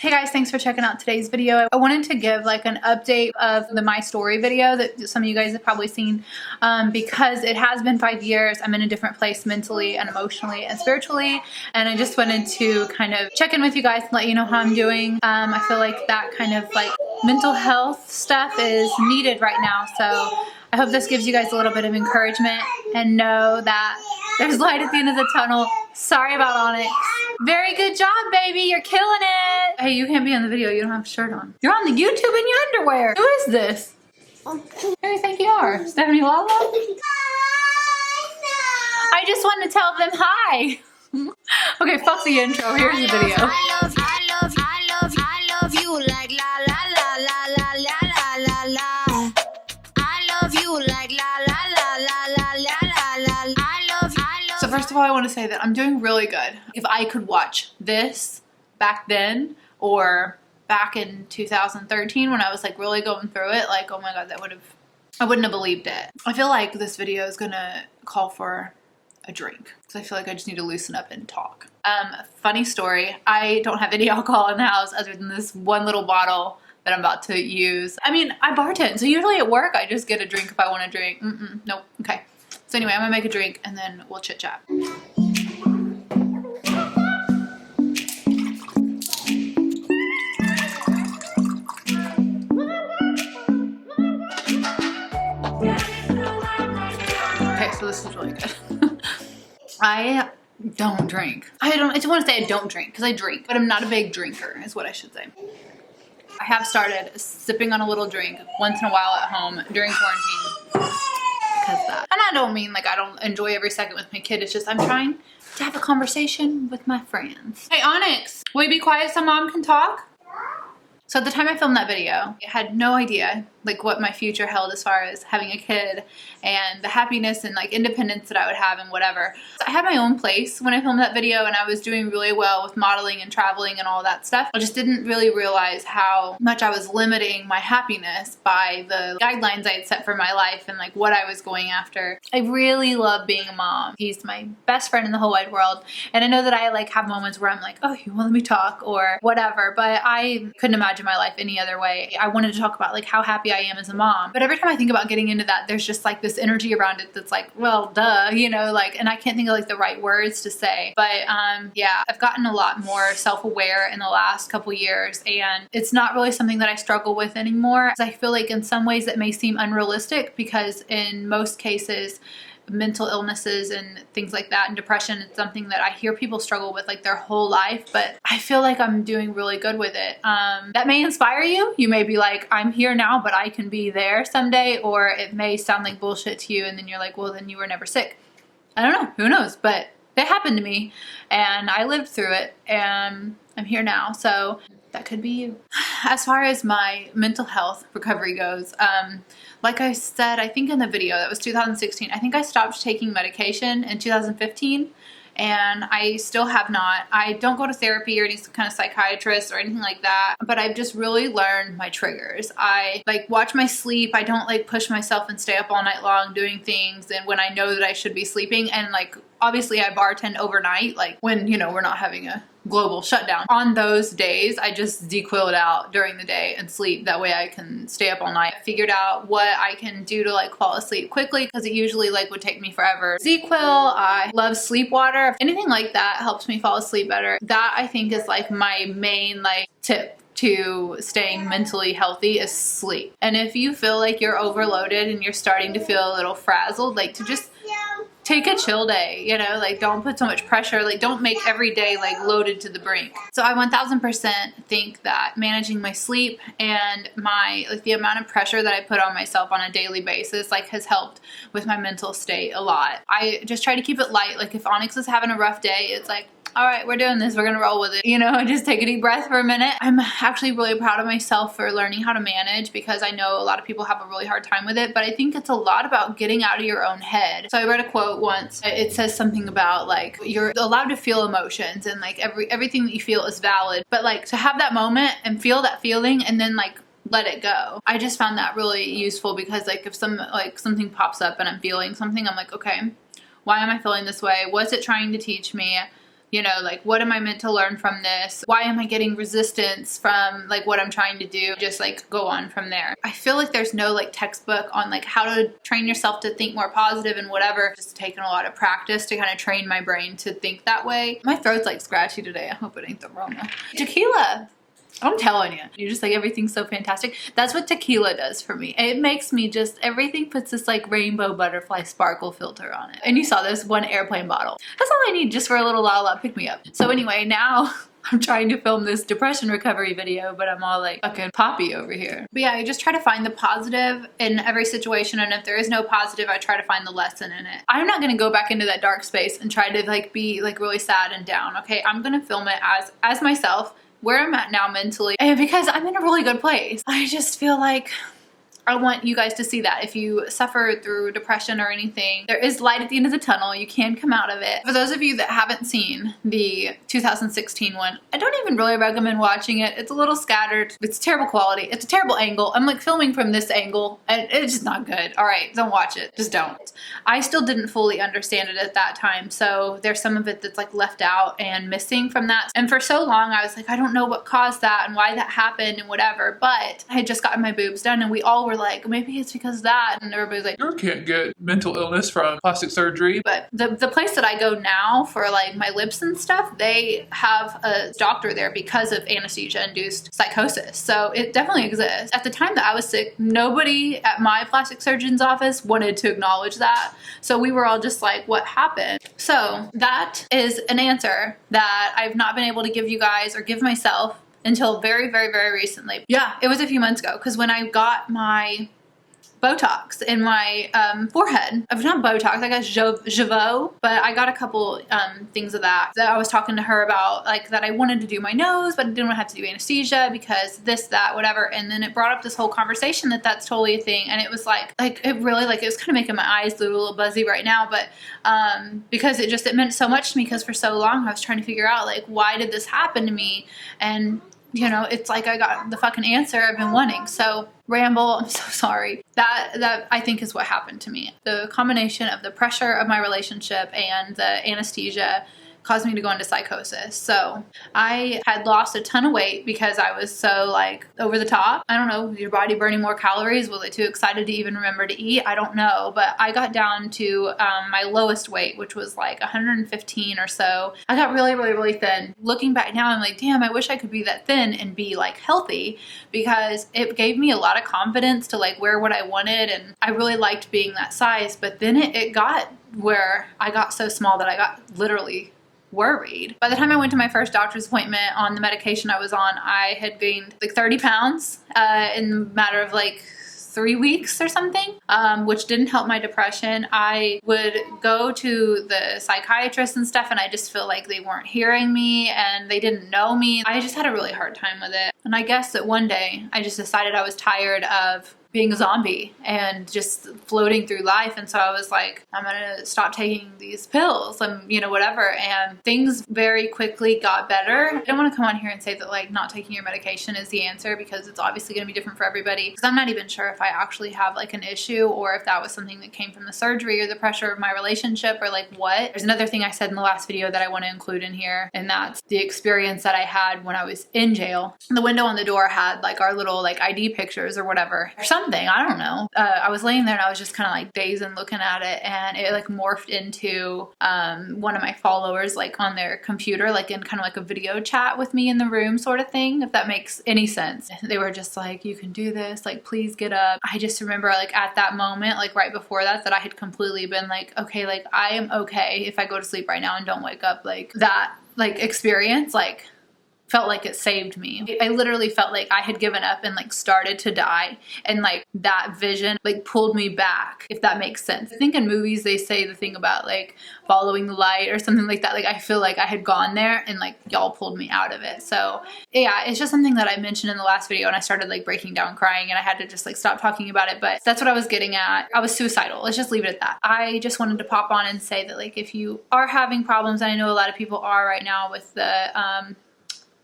Hey guys, thanks for checking out today's video. I wanted to give like an update of the My Story video that some of you guys have probably seen because it has been 5 years. I'm in a different place mentally and emotionally and spiritually, and I just wanted to kind of check in with you guys and let you know how I'm doing. I feel like that kind of like mental health stuff is needed right now, so I hope this gives you guys a little bit of encouragement and know that there's light at the end of the tunnel. Sorry about Onyx. Very good job, baby. You're killing it. Hey, you can't be on the video. You don't have a shirt on. You're on the YouTube in your underwear. Who is this? Who do you think you are? Stephanie Lala? I just wanted to tell them hi. Okay, fuck the intro. Here's the video. I love you like la la la la la la la la. I love you like la la la la la la la la. So first of all, I want to say that I'm doing really good. If I could watch this back then or back in 2013 when I was like really going through it, like, oh my God, I wouldn't have believed it. I feel like this video is gonna call for a drink because I feel like I just need to loosen up and talk. Funny story, I don't have any alcohol in the house other than this one little bottle that I'm about to use. I mean, I bartend, so usually at work I just get a drink if I want to drink. Nope, okay. So anyway, I'm gonna make a drink and then we'll chit chat. Okay, so this is really good. I don't drink. I just want to say I don't drink because I drink, but I'm not a big drinker is what I should say. I have started sipping on a little drink once in a while at home during quarantine. Because that. And I don't mean like I don't enjoy every second with my kid. It's just I'm trying to have a conversation with my friends. Hey Onyx, will you be quiet so mom can talk? So at the time I filmed that video, I had no idea like what my future held as far as having a kid and the happiness and like independence that I would have and whatever. So I had my own place when I filmed that video and I was doing really well with modeling and traveling and all that stuff. I just didn't really realize how much I was limiting my happiness by the guidelines I had set for my life and like what I was going after. I really love being a mom. He's my best friend in the whole wide world. And I know that I like have moments where I'm like, oh, you want to let me talk or whatever, but I couldn't imagine my life any other way. I wanted to talk about like how happy I am as a mom. But every time I think about getting into that, there's just like this energy around it that's like, well, duh, you know, like, and I can't think of like the right words to say. But yeah, I've gotten a lot more self-aware in the last couple years and it's not really something that I struggle with anymore. I feel like in some ways it may seem unrealistic because in most cases, mental illnesses and things like that and depression, it's something that I hear people struggle with like their whole life, but I feel like I'm doing really good with it. That may inspire you. You may be like, I'm here now, but I can be there someday, or it may sound like bullshit to you and then you're like, well, then you were never sick. I don't know, who knows, but it happened to me and I lived through it and I'm here now, so that could be you. As far as my mental health recovery goes, like I said, I think in the video, that was 2016, I think I stopped taking medication in 2015 and I still have not. I don't go to therapy or any kind of psychiatrist or anything like that, but I've just really learned my triggers. I like watch my sleep. I don't like push myself and stay up all night long doing things and when I know that I should be sleeping, and like obviously I bartend overnight, like when, you know, we're not having a global shutdown. On those days, I just ZzzQuil it out during the day and sleep. That way I can stay up all night. I figured out what I can do to like fall asleep quickly because it usually like would take me forever. ZzzQuil, I love sleep water. Anything like that helps me fall asleep better. That I think is like my main like tip to staying mentally healthy is sleep. And if you feel like you're overloaded and you're starting to feel a little frazzled, like to just take a chill day, you know, like don't put so much pressure, like don't make every day like loaded to the brink. So I 1000% think that managing my sleep and my like the amount of pressure that I put on myself on a daily basis like has helped with my mental state a lot. I just try to keep it light. Like if Onyx is having a rough day, it's like, all right, we're doing this, we're gonna roll with it, you know, just take a deep breath for a minute. I'm actually really proud of myself for learning how to manage because I know a lot of people have a really hard time with it, but I think it's a lot about getting out of your own head. So I read a quote once, it says something about like, you're allowed to feel emotions and like everything that you feel is valid, but like to have that moment and feel that feeling and then like let it go. I just found that really useful because like if something pops up and I'm feeling something, I'm like, okay, why am I feeling this way? What's it trying to teach me? You know, like, what am I meant to learn from this? Why am I getting resistance from like what I'm trying to do? Just like go on from there. I feel like there's no like textbook on like how to train yourself to think more positive and whatever. Just taking a lot of practice to kind of train my brain to think that way. My throat's like scratchy today. I hope it ain't the Rona. Tequila. I'm telling you, you're just like, everything's so fantastic. That's what tequila does for me. It makes me just, everything puts this like rainbow butterfly sparkle filter on it. And you saw this one airplane bottle. That's all I need just for a little la la pick me up. So anyway, now I'm trying to film this depression recovery video, but I'm all like fucking poppy over here. But yeah, I just try to find the positive in every situation. And if there is no positive, I try to find the lesson in it. I'm not going to go back into that dark space and try to like be like really sad and down. Okay. I'm going to film it as myself, where I'm at now mentally, and because I'm in a really good place. I just feel like I want you guys to see that if you suffer through depression or anything, there is light at the end of the tunnel. You can come out of it. For those of you that haven't seen the 2016 one, I don't even really recommend watching it. It's a little scattered. It's terrible quality. It's a terrible angle. I'm like filming from this angle and it's just not good. All right, don't watch it. Just don't. I still didn't fully understand it at that time. So there's some of it that's like left out and missing from that. And for so long, I was like, I don't know what caused that and why that happened and whatever. But I had just gotten my boobs done and we all were like, maybe it's because of that. And everybody's like, You can't get mental illness from plastic surgery. but the place that I go now for like my lips and stuff, they have a doctor there because of anesthesia-induced psychosis. So it definitely exists. At the time that I was sick, nobody at my plastic surgeon's office wanted to acknowledge that. So we were all just like, what happened? So that is an answer that I've not been able to give you guys or give myself until very, very, very recently. Yeah, it was a few months ago because when I got my Botox in my forehead. Not Botox, I got Jeuveau, but I got a couple things of that I was talking to her about, like that I wanted to do my nose, but I didn't want to have to do anesthesia because this, that, whatever. And then it brought up this whole conversation that that's totally a thing. And it was like it really, like, it was kind of making my eyes a little buzzy right now, but because it meant so much to me because for so long I was trying to figure out, like, why did this happen to me? And you know, it's like I got the fucking answer I've been wanting. So ramble, I'm so sorry. That I think is what happened to me. The combination of the pressure of my relationship and the anesthesia caused me to go into psychosis. So I had lost a ton of weight because I was so like over the top. I don't know, your body burning more calories. Was I too excited to even remember to eat? I don't know. But I got down to my lowest weight, which was like 115 or so. I got really, really, really thin. Looking back now, I'm like, damn, I wish I could be that thin and be like healthy because it gave me a lot of confidence to like wear what I wanted. And I really liked being that size. But then it got where I got so small that I got literally worried. By the time I went to my first doctor's appointment on the medication I was on, I had gained like 30 pounds in the matter of like 3 weeks or something, which didn't help my depression. I would go to the psychiatrist and stuff and I just feel like they weren't hearing me and they didn't know me. I just had a really hard time with it. And I guess that one day I just decided I was tired of being a zombie and just floating through life. And so I was like, I'm gonna stop taking these pills and, you know, whatever. And things very quickly got better. I don't want to come on here and say that like not taking your medication is the answer because it's obviously gonna be different for everybody. Because I'm not even sure if I actually have like an issue or if that was something that came from the surgery or the pressure of my relationship or like what. There's another thing I said in the last video that I want to include in here, and that's the experience that I had when I was in jail. The window on the door had like our little like ID pictures or whatever, or something. I don't know. I was laying there and I was just kind of like dazed and looking at it, and it like morphed into one of my followers like on their computer, like in kind of like a video chat with me in the room sort of thing, if that makes any sense. They were just like, you can do this, like please get up. I just remember like at that moment, like right before that I had completely been like, okay, like I am okay if I go to sleep right now and don't wake up. Like that like experience like felt like it saved me. I literally felt like I had given up and like started to die, and like that vision like pulled me back, if that makes sense. I think in movies they say the thing about like following the light or something like that. Like I feel like I had gone there and like y'all pulled me out of it. So yeah, it's just something that I mentioned in the last video and I started like breaking down crying and I had to just like stop talking about it. But that's what I was getting at. I was suicidal. Let's just leave it at that. I just wanted to pop on and say that like if you are having problems, and I know a lot of people are right now with the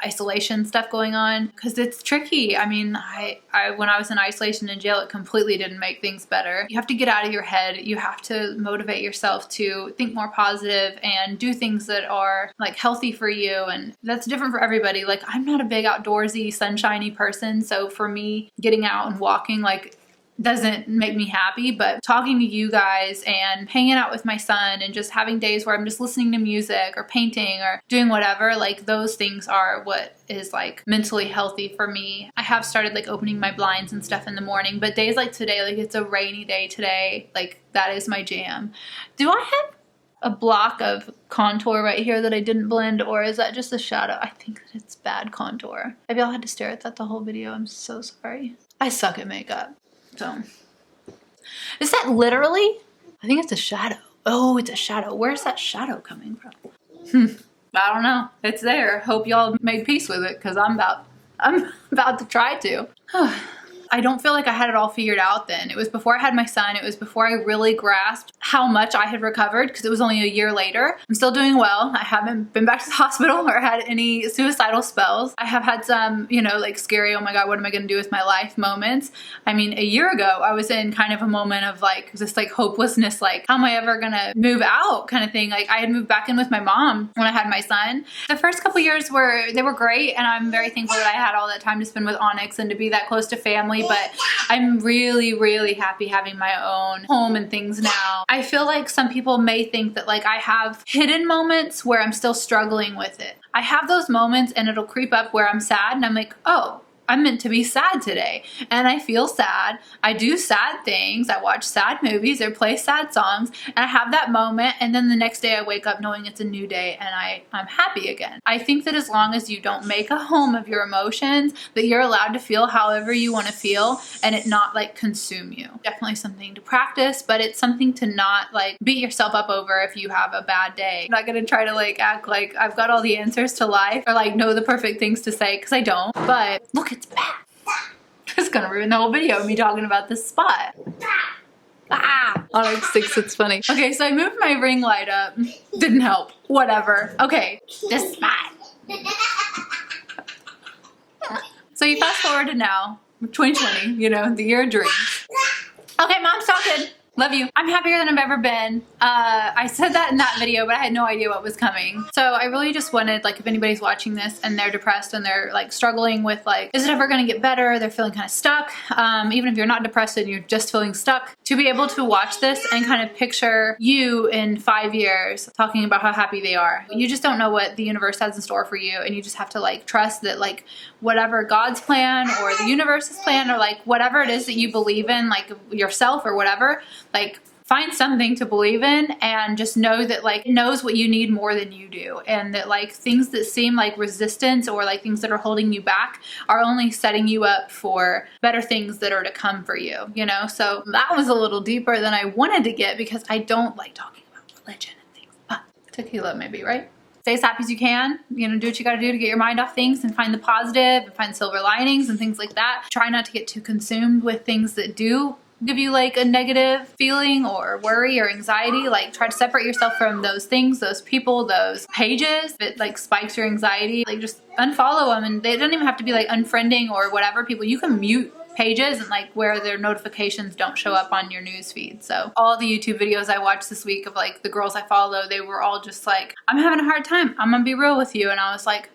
isolation stuff going on, because it's tricky. I mean, I when I was in isolation in jail, it completely didn't make things better. You have to get out of your head. You have to motivate yourself to think more positive and do things that are like healthy for you. And that's different for everybody. Like, I'm not a big outdoorsy, sunshiny person. So for me, getting out and walking, like, doesn't make me happy, but talking to you guys and hanging out with my son and just having days where I'm just listening to music or painting or doing whatever, like those things are what is like mentally healthy for me. I have started like opening my blinds and stuff in the morning, but days like today, like it's a rainy day today, like that is my jam. Do I have a block of contour right here that I didn't blend, or is that just a shadow? I think that it's bad contour. Maybe I'll have to stare at that the whole video. I'm so sorry. I suck at makeup. So, is that literally? I think it's a shadow. Oh, it's a shadow. Where's that shadow coming from? I don't know. It's there. Hope y'all made peace with it, because I'm about to try to. I don't feel like I had it all figured out then. It was before I had my son. It was before I really grasped how much I had recovered, because it was only a year later. I'm still doing well. I haven't been back to the hospital or had any suicidal spells. I have had some, you know, like scary, oh my God, what am I going to do with my life moments. I mean, a year ago, I was in kind of a moment of like this like hopelessness, like how am I ever going to move out kind of thing. Like I had moved back in with my mom when I had my son. The first couple years were great, and I'm very thankful that I had all that time to spend with Onyx and to be that close to family. But I'm really, really happy having my own home and things now. I feel like some people may think that like I have hidden moments where I'm still struggling with it. I have those moments and it'll creep up where I'm sad and I'm like, oh, I'm meant to be sad today. And I feel sad. I do sad things. I watch sad movies or play sad songs, and I have that moment. And then the next day I wake up knowing it's a new day and I'm happy again. I think that as long as you don't make a home of your emotions, that you're allowed to feel however you want to feel and it not like consume you. Definitely something to practice, but it's something to not like beat yourself up over if you have a bad day. I'm not going to try to like act like I've got all the answers to life or like know the perfect things to say, because I don't. But look, it's bad. It's gonna ruin the whole video of me talking about this spot. Onyx thinks it's funny. Okay, so I moved my ring light up. Didn't help. Whatever. Okay, this spot. So you fast forward to now, 2020, you know, the year of dreams. Okay, Mom's talking. Love you. I'm happier than I've ever been. I said that in that video, but I had no idea what was coming. So I really just wanted, like, if anybody's watching this and they're depressed and they're like struggling with like, is it ever going to get better? They're feeling kind of stuck. Even if you're not depressed and you're just feeling stuck, to be able to watch this and kind of picture you in 5 years talking about how happy they are. You just don't know what the universe has in store for you, and you just have to like trust that like whatever God's plan or the universe's plan or like whatever it is that you believe in, like yourself or whatever, like find something to believe in and just know that like it knows what you need more than you do, and that like things that seem like resistance or like things that are holding you back are only setting you up for better things that are to come for you, you know? So that was a little deeper than I wanted to get, because I don't like talking about religion and things, but tequila maybe, right? Stay as happy as you can, you know, do what you gotta do to get your mind off things and find the positive and find silver linings and things like that. Try not to get too consumed with things that do give you like a negative feeling or worry or anxiety. Like try to separate yourself from those things, those people, those pages that like spikes your anxiety. Like just unfollow them, and they don't even have to be like unfriending or whatever people. You can mute pages and like where their notifications don't show up on your news feed. So all the YouTube videos I watched this week of like the girls I follow, they were all just like, I'm having a hard time. I'm gonna be real with you. And I was like,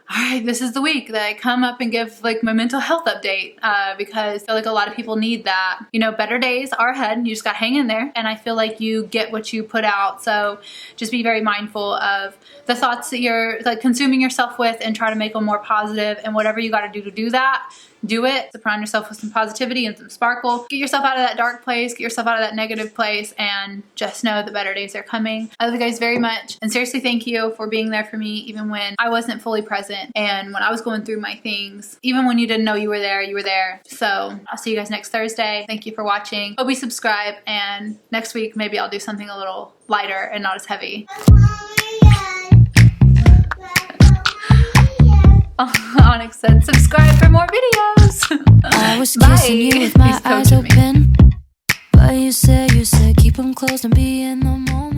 all right, this is the week that I come up and give like my mental health update, because I feel like a lot of people need that. You know, better days are ahead. You just got to hang in there. And I feel like you get what you put out. So just be very mindful of the thoughts that you're like consuming yourself with, and try to make them more positive. And whatever you got to do to do that, do it. Surround yourself with some positivity and some sparkle. Get yourself out of that dark place. Get yourself out of that negative place, and just know that better days are coming. I love you guys very much. And seriously, thank you for being there for me even when I wasn't fully present, and when I was going through my things. Even when you didn't know you were there, you were there. So I'll see you guys next Thursday. Thank you for watching. Hope you subscribe, and next week maybe I'll do something a little lighter and not as heavy. Onyx said subscribe for more videos. I was kissing you with my eyes open, but you said keep them closed and be in the moment.